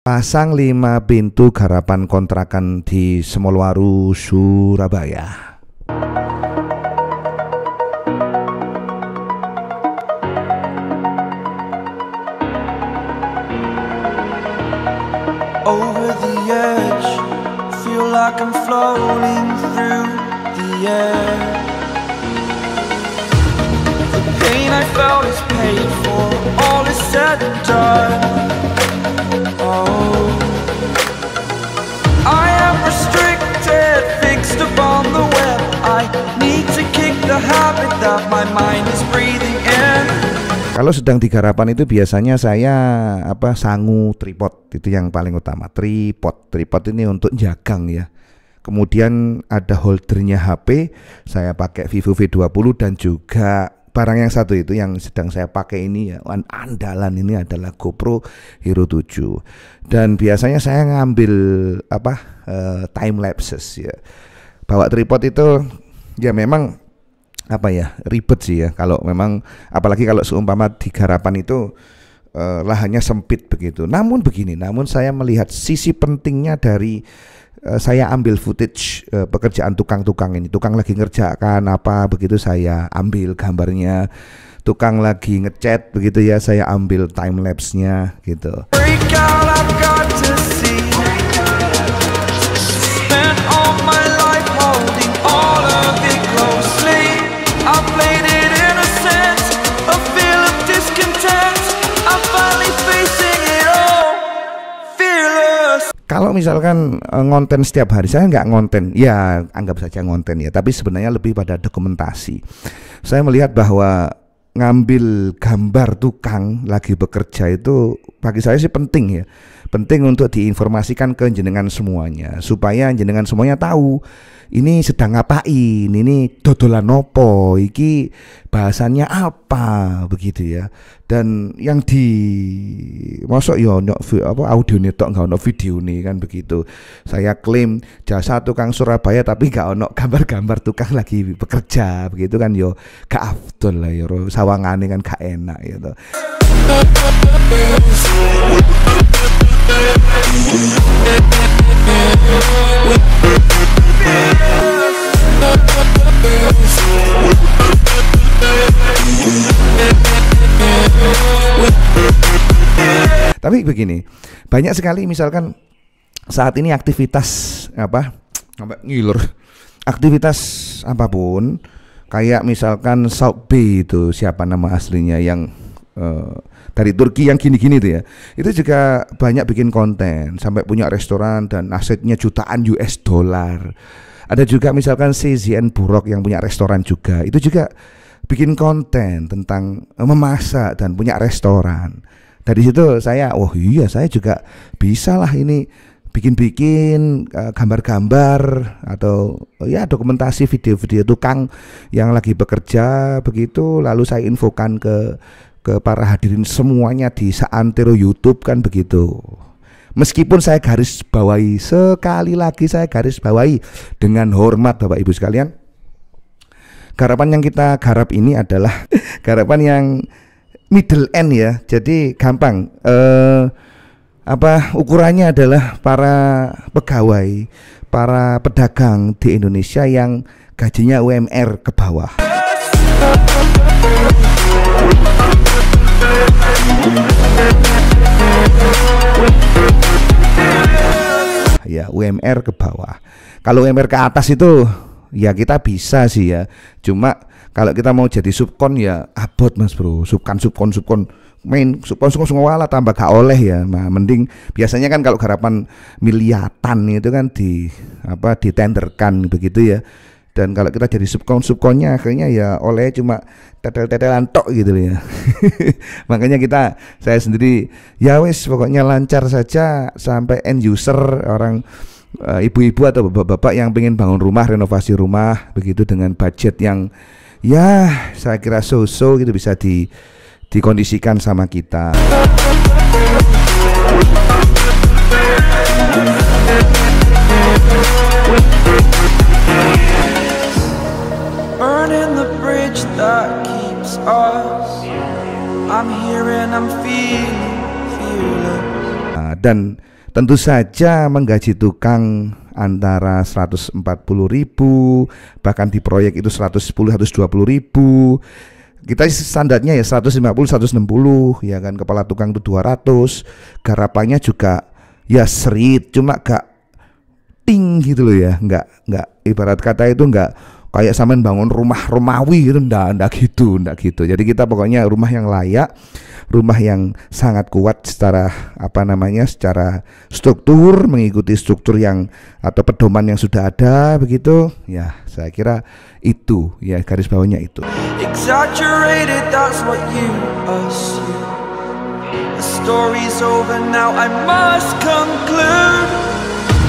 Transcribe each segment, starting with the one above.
Pasang 5 pintu garapan kontrakan di Semolwaru, Surabaya. Over the edge, feel like I'm floating through the air. The pain I felt is paid for, all is said and done. Oh, I am restricted, fixed upon the web. I need to kick the habit that my mind is breathing in. Kalau sedang di garapan itu biasanya saya sangu tripod, itu yang paling utama. Tripod ini untuk jagang ya. Kemudian ada holdernya HP, saya pakai Vivo V20, dan juga barang yang satu itu yang sedang saya pakai ini ya, andalan ini adalah GoPro Hero 7. Dan biasanya saya ngambil time lapses ya. Bawa tripod itu ya memang ribet sih ya, kalau memang apalagi kalau seumpama di garapan itu lahannya sempit begitu. Namun saya melihat sisi pentingnya dari saya ambil footage pekerjaan tukang-tukang ini. Tukang lagi ngerjakan apa begitu, saya ambil gambarnya. Tukang lagi ngecat begitu ya, saya ambil time lapse-nya gitu. Kalau misalkan ngonten setiap hari, saya nggak ngonten, ya anggap saja ngonten ya, tapi sebenarnya lebih pada dokumentasi. Saya melihat bahwa ngambil gambar tukang lagi bekerja itu bagi saya sih penting ya. Penting untuk diinformasikan ke jenengan semuanya, supaya jenengan semuanya tahu ini sedang ngapain, ini dodolan nopo, iki bahasannya apa begitu ya. Dan yang di masuk ya audio netok nggak ono video nih kan begitu. Saya klaim jasa tukang Surabaya tapi nggak ono gambar-gambar tukang lagi bekerja begitu kan, yo gak afdol lah ya, sawangane kan gak enak gitu. Tapi begini, banyak sekali misalkan saat ini aktivitas aktivitas apapun, kayak misalkan South Bay itu siapa nama aslinya yang dari Turki yang gini-gini tuh ya, itu juga banyak bikin konten sampai punya restoran dan asetnya jutaan US dollar. Ada juga misalkan CZN Burok yang punya restoran juga, itu juga bikin konten tentang memasak dan punya restoran. Dari situ saya, saya juga bisa lah ini bikin gambar-gambar atau ya dokumentasi video-video tukang yang lagi bekerja begitu, lalu saya infokan ke para hadirin semuanya di seantero YouTube kan begitu. Meskipun saya garis bawahi, sekali lagi saya garis bawahi dengan hormat Bapak Ibu sekalian, garapan yang kita garap ini adalah garapan yang middle end ya. Jadi gampang, ukurannya adalah para pegawai, para pedagang di Indonesia yang gajinya UMR ke bawah. Ya, UMR ke bawah. Kalau UMR ke atas itu ya kita bisa sih ya. Cuma kalau kita mau jadi subkon ya abot Mas Bro. Subkon main subkon semua tambah gak oleh ya. Nah, mending biasanya kan kalau garapan miliatan itu kan ditenderkan begitu ya. Dan kalau kita jadi subkonnya akhirnya ya oleh cuma tetel-tetelan tok gitu ya. Makanya saya sendiri ya wis pokoknya lancar saja sampai end user, orang ibu-ibu atau bapak-bapak yang pengen bangun rumah, renovasi rumah begitu dengan budget yang ya saya kira so-so gitu bisa dikondisikan sama kita. Burning the bridge that keeps us. I'm here and I'm feeling. Dan tentu saja menggaji tukang antara 140.000, bahkan di proyek itu 110-120.000. Kita standarnya ya 150-160 ya kan, kepala tukang itu 200, garapannya juga ya serit, cuma gak ting gitu loh ya, nggak ibarat kata itu nggak kayak sampean bangun rumah Romawi gitu, ndak gitu. Jadi kita pokoknya rumah yang layak, rumah yang sangat kuat secara secara struktur, mengikuti struktur yang atau pedoman yang sudah ada begitu. Ya, saya kira itu ya garis bawahnya itu. Exaggerated, that's what you assume. The story's over now, I must conclude.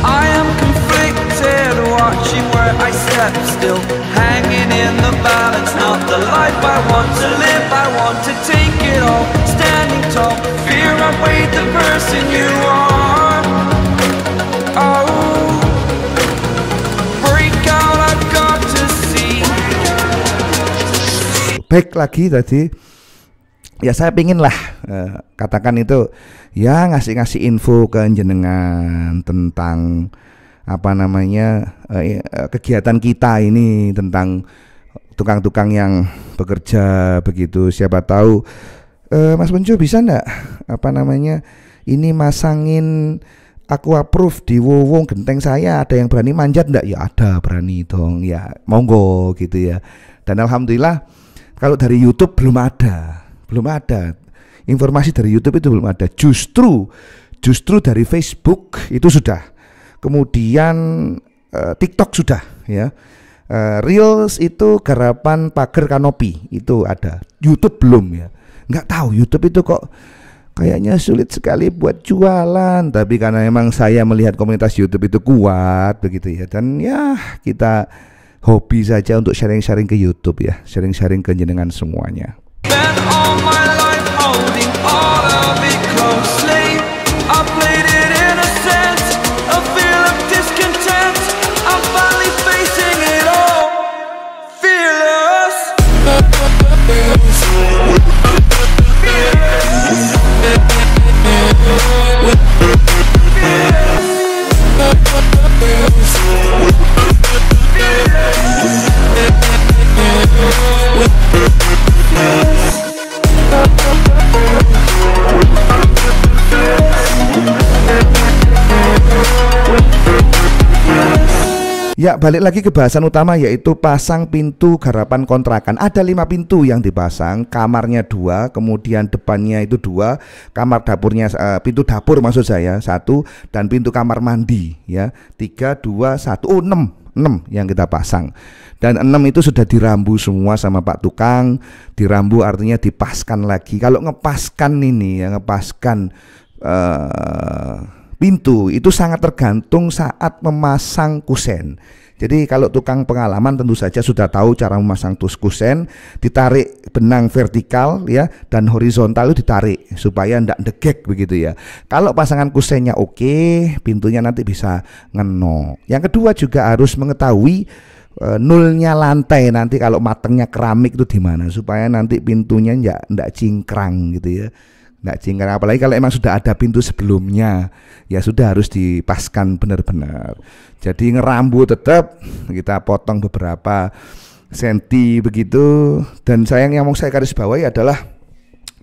I am conflicted, watching where I step still, hanging in the balance, not the life I want to live. I want to take it all, standing tall, fear I weighed the person you are. Oh, break out, I've got to see. Baik lagi tadi, ya saya pingin lah katakan itu ya ngasih info ke jenengan tentang kegiatan kita ini, tentang tukang-tukang yang bekerja begitu. Siapa tahu Mas Punco bisa enggak ini masangin aquaproof di wowong genteng saya, ada yang berani manjat enggak? Ya ada, berani dong ya, monggo gitu ya. Dan alhamdulillah kalau dari YouTube belum ada informasi dari YouTube itu belum ada. Justru dari Facebook itu sudah, kemudian TikTok sudah ya. Reels itu garapan pagar kanopi itu ada, YouTube belum ya. Nggak tahu YouTube itu kok kayaknya sulit sekali buat jualan, tapi karena memang saya melihat komunitas YouTube itu kuat begitu ya, dan ya kita hobi saja untuk sharing-sharing ke YouTube ya, sharing-sharing ke jenengan semuanya. Spent all my life holding all of it closely. I played it innocent, a feel of discontent. I'm finally facing it all, fearless. Ya, balik lagi ke bahasan utama, yaitu pasang pintu garapan kontrakan. Ada 5 pintu yang dipasang, kamarnya 2, kemudian depannya itu 2, kamar dapurnya pintu dapur maksud saya 1, dan pintu kamar mandi ya 3, 2, 1, 6 yang kita pasang. Dan 6 itu sudah dirambu semua sama Pak Tukang. Dirambu artinya dipaskan lagi. Kalau ngepaskan ini ya, ngepaskan pintu itu sangat tergantung saat memasang kusen. Jadi kalau tukang pengalaman tentu saja sudah tahu cara memasang kusen, ditarik benang vertikal ya, dan horizontal itu ditarik supaya ndak degek begitu ya. Kalau pasangan kusennya oke, pintunya nanti bisa ngeno. Yang kedua juga harus mengetahui nulnya lantai nanti kalau matengnya keramik itu di mana, supaya nanti pintunya ndak cingkrang gitu ya. Nggak cingkrang, apalagi kalau emang sudah ada pintu sebelumnya ya sudah harus dipaskan benar-benar. Jadi ngerambu tetap kita potong beberapa senti begitu. Dan yang mau saya garis bawahi adalah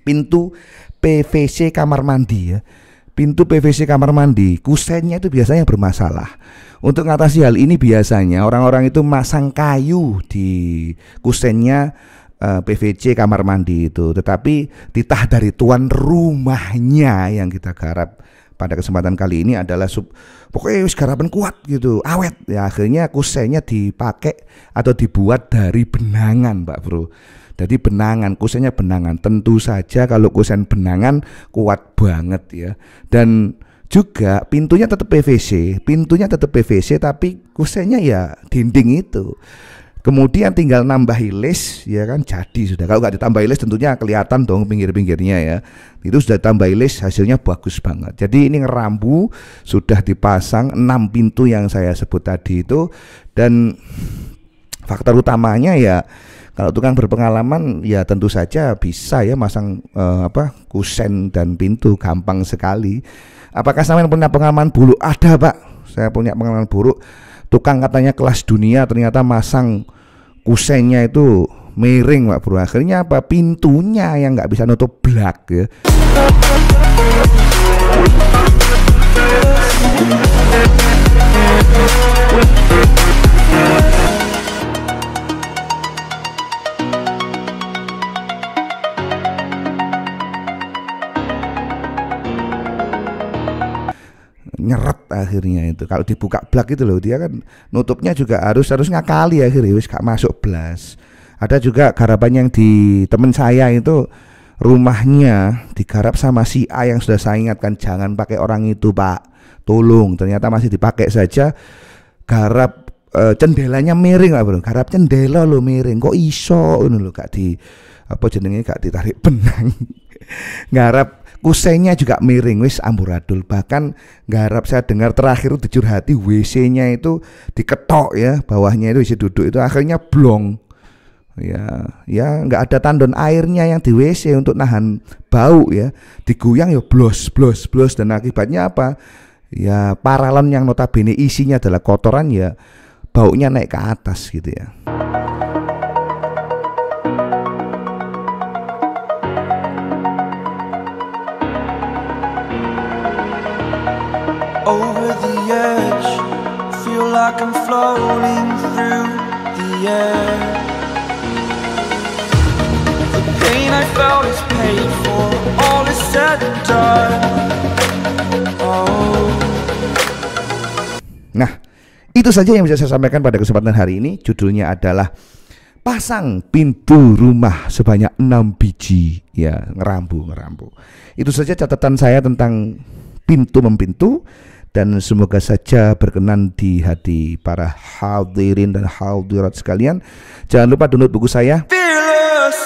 pintu PVC kamar mandi ya. Pintu PVC kamar mandi kusennya itu biasanya bermasalah. Untuk mengatasi hal ini biasanya orang-orang itu masang kayu di kusennya PVC kamar mandi itu, tetapi titah dari tuan rumahnya yang kita garap pada kesempatan kali ini adalah pokoknya garapan kuat gitu, awet ya, akhirnya kusennya dipakai atau dibuat dari benangan Pak Bro. Jadi benangan, kusennya benangan. Tentu saja kalau kusen benangan kuat banget ya. Dan juga pintunya tetap PVC, tapi kusennya ya dinding itu. Kemudian tinggal nambahi les ya kan, jadi sudah. Kalau nggak ditambahi les tentunya kelihatan dong pinggir-pinggirnya ya. Itu sudah tambahi les, hasilnya bagus banget. Jadi ini ngerambu sudah dipasang 6 pintu yang saya sebut tadi itu. Dan faktor utamanya ya, kalau tukang berpengalaman ya tentu saja bisa ya masang kusen dan pintu gampang sekali. Apakah sampean punya pengalaman buruk? Ada, Pak. Saya punya pengalaman buruk. Tukang katanya kelas dunia, ternyata masang kusennya itu miring, Pak Bro. Akhirnya apa? Pintunya yang nggak bisa nutup blak ya. Nyeret akhirnya itu. Kalau dibuka blak itu loh, dia kan nutupnya juga harus ngakali akhirnya wis gak masuk blas. Ada juga garapan yang di temen saya itu, rumahnya digarap sama si A yang sudah saya ingatkan jangan pakai orang itu, Pak. Tolong, ternyata masih dipakai saja. Garap jendelanya miring, Pak Bro. Garap jendela lo miring. Kok iso ngono lho, gak di apa jenenge, gak ditarik benang. Garap kusennya juga miring, wis amburadul. Bahkan garap saya dengar terakhir itu dicurhati WC-nya itu diketok ya, bawahnya itu isi duduk itu akhirnya blong. Ya nggak ada tandon airnya yang di WC untuk nahan bau ya, digoyang ya blos dan akibatnya apa? Ya paralon yang notabene isinya adalah kotoran ya baunya naik ke atas gitu ya. Over the edge, feel like I'm floating through the air. The pain I felt is paid for, all is said and done. Oh. Nah, itu saja yang bisa saya sampaikan pada kesempatan hari ini. Judulnya adalah pasang pintu rumah sebanyak 6 biji. Ya, ngerambu. Itu saja catatan saya tentang pintu-mempintu. Dan semoga saja berkenan di hati para hadirin dan hadirat sekalian. Jangan lupa download buku saya Fearless.